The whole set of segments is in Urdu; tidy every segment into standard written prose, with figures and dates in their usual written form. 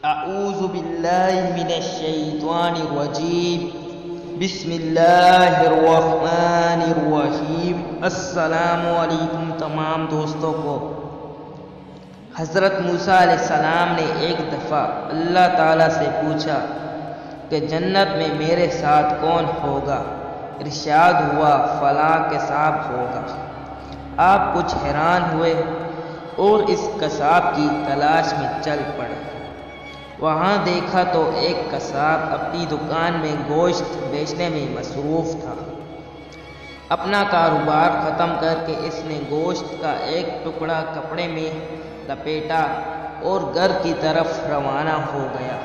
اعوذ باللہ من الشیطان الرجیم بسم اللہ الرحمن الرحیم۔ السلام علیکم تمام دوستوں کو۔ حضرت موسیٰ علیہ السلام نے ایک دفعہ اللہ تعالیٰ سے پوچھا کہ جنت میں میرے ساتھ کون ہوگا؟ ارشاد ہوا فلاں قصاب ہوگا۔ آپ کچھ حیران ہوئے اور اس قصاب کی تلاش میں چل پڑے۔ وہاں دیکھا تو ایک قصاب اپنی دکان میں گوشت بیچنے میں مصروف تھا۔ اپنا کاروبار ختم کر کے اس نے گوشت کا ایک ٹکڑا کپڑے میں لپیٹا اور گھر کی طرف روانہ ہو گیا۔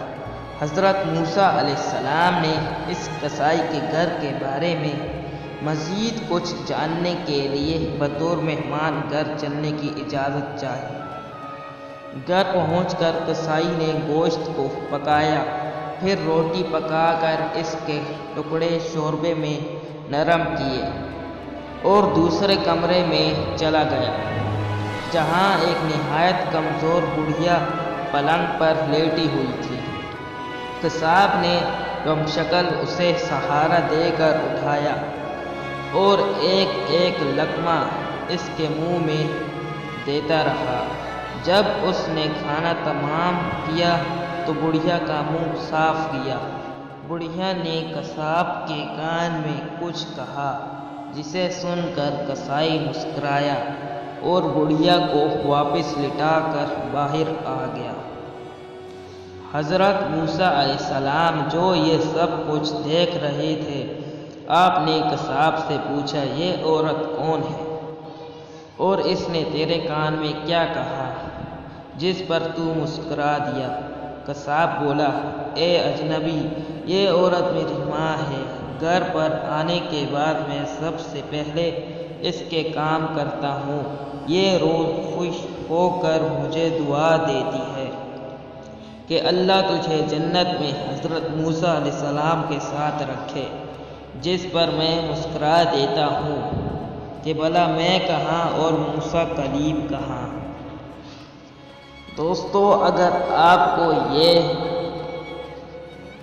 حضرت موسیٰ علیہ السلام نے اس قصائی کے گھر کے بارے میں مزید کچھ جاننے کے لیے بطور مہمان گھر چلنے کی اجازت چاہی۔ گھر پہنچ کر قصائی نے گوشت کو پکایا، پھر روٹی پکا کر اس کے ٹکڑے شوربے میں نرم کیے اور دوسرے کمرے میں چلا گیا، جہاں ایک نہایت کمزور بڑھیا پلنگ پر لیٹی ہوئی تھی۔ قصاب نے غم شکل اسے سہارا دے کر اٹھایا اور ایک ایک لقمہ اس کے منہ میں دیتا رہا۔ جب اس نے کھانا تمام کیا تو بڑھیا کا منہ صاف کیا۔ بڑھیا نے قصاب کے کان میں کچھ کہا، جسے سن کر قصائی مسکرایا اور بڑھیا کو واپس لٹا کر باہر آ گیا۔ حضرت موسیٰ علیہ السلام جو یہ سب کچھ دیکھ رہے تھے، آپ نے قصاب سے پوچھا یہ عورت کون ہے اور اس نے تیرے کان میں کیا کہا جس پر تو مسکرا دیا؟ قصاب بولا اے اجنبی، یہ عورت میری ماں ہے۔ گھر پر آنے کے بعد میں سب سے پہلے اس کے کام کرتا ہوں۔ یہ روز خوش ہو کر مجھے دعا دیتی ہے کہ اللہ تجھے جنت میں حضرت موسیٰ علیہ السلام کے ساتھ رکھے، جس پر میں مسکرا دیتا ہوں کہ بھلا میں کہاں اور موسیٰ کلیم کہاں۔ دوستو، اگر آپ کو یہ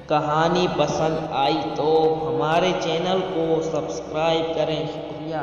کہانی پسند آئی تو ہمارے چینل کو سبسکرائب کریں۔ شکریہ۔